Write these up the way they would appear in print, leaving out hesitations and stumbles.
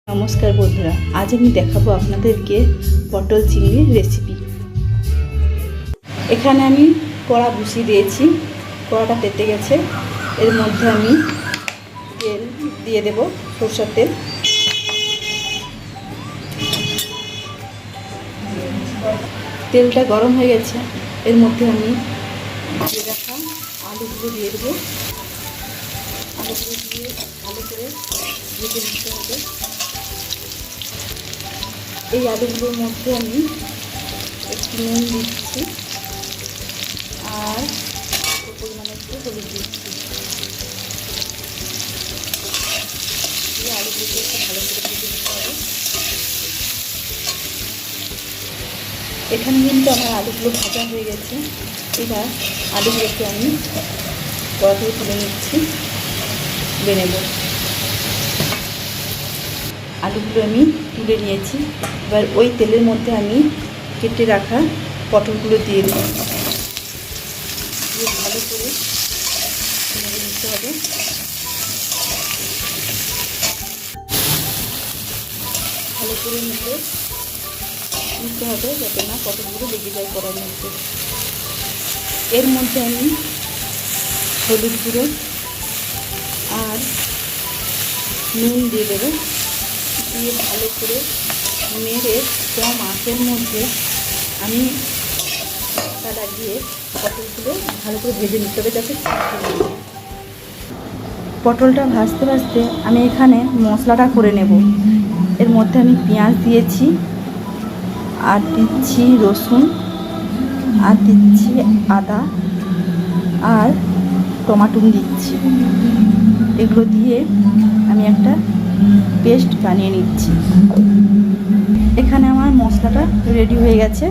নমস্কার বন্ধুরা, আজ আমি দেখাবো আপনাদেরকে পটল চিংড়ির রেসিপি। এখানে আমি কড়া বসিয়ে দিয়েছি, কড়াটা পেতে গেছে। এর মধ্যে আমি তেল দিয়ে দেব, সরষের তেল। তেলটা গরম হয়ে গেছে, এর মধ্যে আমি দিয়ে রাখা আলুগুলো দিয়ে দেবো। আলুগুলো দিয়ে ভালো করে ভেজে নিতে হবে। এই আলুগুলোর মধ্যে আমি একটু নুন দিচ্ছি আর পরিমাণে একটু হলুদ দিচ্ছি। দিয়ে আলুগুলোকে একটু ভালো করে ভেজে নিতে হবে। এখানে কিন্তু আমার আলুগুলো ভাজা হয়ে গেছে। এবার আলুগুলোকে আমি কড়া থেকে তুলে নিচ্ছি, বেনে নেব। আলুগুলো আমি তুলে নিয়েছি। এবার ওই তেলের মধ্যে আমি কেটে রাখা পটলগুলো দিয়ে দেব। দিয়ে ভালো করে নেড়ে নিতে হবে। ভালো করে নিতে হবে যাতে না পটলগুলো লেগে যায় কড়ার মধ্যে। এর মধ্যে আমি হলুদ গুঁড়ো আর নুন দিয়ে দেবো। দিয়ে ভালো করে নেড়ে কম আঁচের মধ্যে আমি ঢাকা লাগিয়ে পটলগুলো ভালো করে ভেজে নিতে হবে যাতে পটলটা ভাজতে ভাজতে আমি এখানে মশলাটা করে নেব। এর মধ্যে আমি পেঁয়াজ দিয়েছি, আর দিচ্ছি রসুন, আর দিচ্ছি আদা, আর টমাটো দিচ্ছি। এগুলো দিয়ে আমি একটা পেস্ট বানিয়ে নিচ্ছি। এখানে আমার মশলাটা রেডি হয়ে গেছে।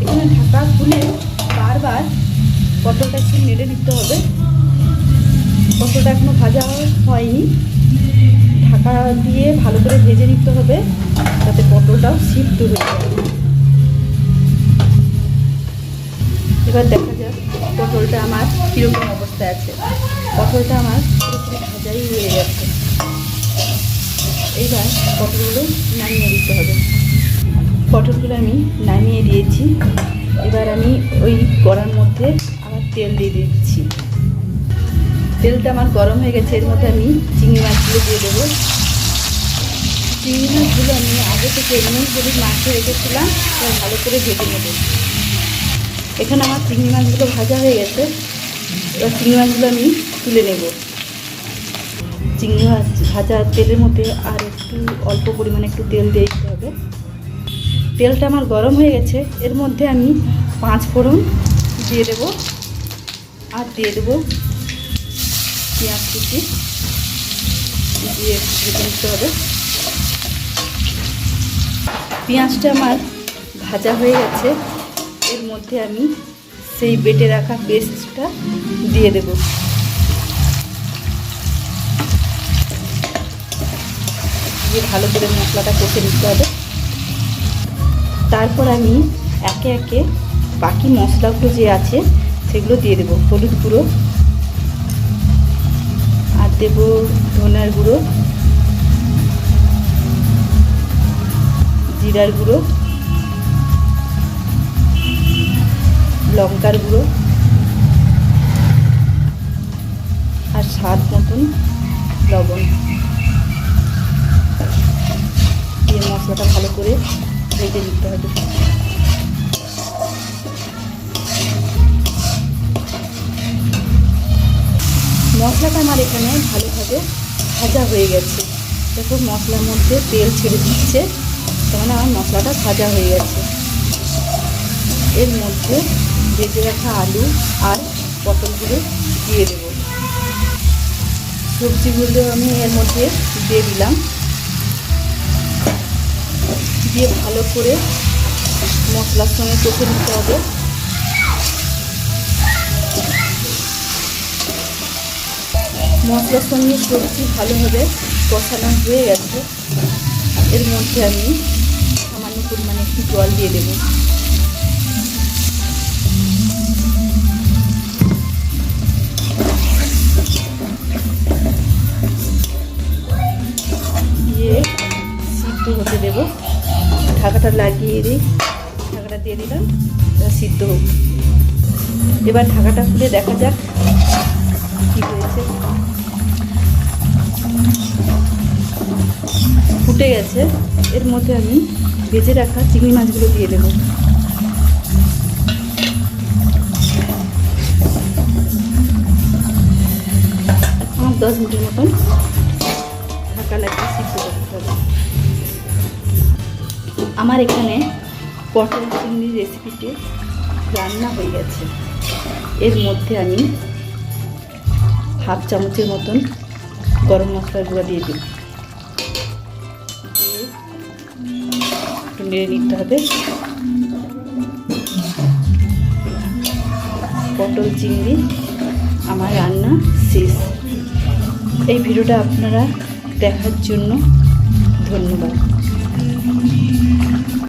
এখানে ঢাকা খুলে বারবার পটলটা একটু নেড়ে দিতে হবে। পটলটা এখনো ভাজা হয়নি, ঢাকা দিয়ে ভালো করে ভেজে নিতে হবে যাতে পটলটাও সিদ্ধ হয়ে যায়। এবার দেখা যাক পটলটা আমার কীরকম অবস্থায় আছে। পটলটা আমার পুরোপুরি ভাজাই হয়ে গেছে। এইবার পটলগুলো নামিয়ে দিতে হবে। পটলগুলো আমি নামিয়ে দিয়েছি। এবার আমি ওই কড়ার মধ্যে আবার তেল দিয়ে দিচ্ছি। তেলটা আমার গরম হয়ে গেছে। এর মধ্যে আমি চিংড়ি মাছগুলো দিয়ে দেবো। চিংড়ি মাছগুলো আমি আগে থেকে নুন হলুদ মাখিয়ে রেখেছিলাম, এবার ভালো করে ভেজে নেব। এখানে আমার চিংড়ি মাছগুলো ভাজা হয়ে গেছে। এবার চিংড়ি মাছগুলো আমি তুলে নেব। চিংড়ি মাছ ভাজা তেলের মধ্যে আর একটু অল্প পরিমাণে একটু তেল দিয়ে দিতে হবে। তেলটা আমার গরম হয়ে গেছে। এর মধ্যে আমি 5 ফোড়ন দিয়ে দেব, আর দিয়ে দেবো পেঁয়াজ কুচি দিয়ে ভেজে নিতে হবে। পেঁয়াজটা আমার ভাজা হয়ে গেছে। এর মধ্যে আমি সেই বেটে রাখা পেস্টটা দিয়ে দেব। দিয়ে ভালো করে মশলাটা কষে নিতে হবে। তারপর আমি একে একে বাকি মশলাগুলো যে আছে সেগুলো দিয়ে দেবো। হলুদ গুঁড়ো, আর দেব ধনের গুঁড়ো, জিরার গুঁড়ো, লঙ্কার গুঁড়ো, আর স্বাদ মতন লবণ দিয়ে মশলাটা ভালো করে ভেজে নিতে হবে। মশলাটা আমার এখানে ভালোভাবে ভাজা হয়ে গেছে। দেখো মশলার মধ্যে তেল ছেড়ে দিচ্ছে, তাহলে আমার মশলাটা ভাজা হয়ে গেছে। এর মধ্যে ভেজে রাখা আলু আর পটলগুলো দিয়ে দেব। সবজিগুলো আমি এর মধ্যে দিয়ে দিলাম। দিয়ে ভালো করে মশলার সঙ্গে কষে নিতে হবে। মশলার সঙ্গে সবজি ভালোভাবে কষানো হয়ে গেছে। এর মধ্যে আমি সামান্য পরিমাণে একটু জল দিয়ে দেব। হতে দেব। ঢাকাটা লাগিয়ে দিই, ঢাকাটা দিয়ে দিলাম, এবার সিদ্ধ হোক। এবার ঢাকাটা খুলে দেখা যাক কী হয়েছে। ফুটে গেছে। এর মধ্যে আমি ভেজে রাখা চিংড়ি মাছগুলো দিয়ে দেবো। আমার 10 মিনিটের মতন ঢাকা লাগিয়ে সিদ্ধ করতে হবে। আমার এখানে পটল চিংড়ির রেসিপিটি রান্না হয়ে গেছে। এর মধ্যে আমি হাফ চামচের মতন গরম মশলার গুঁড়া দিয়ে দিই। একটু নেড়ে নিতে হবে। পটল চিংড়ি আমার রান্না শেষ। এই ভিডিওটা আপনারা দেখার জন্য ধন্যবাদ।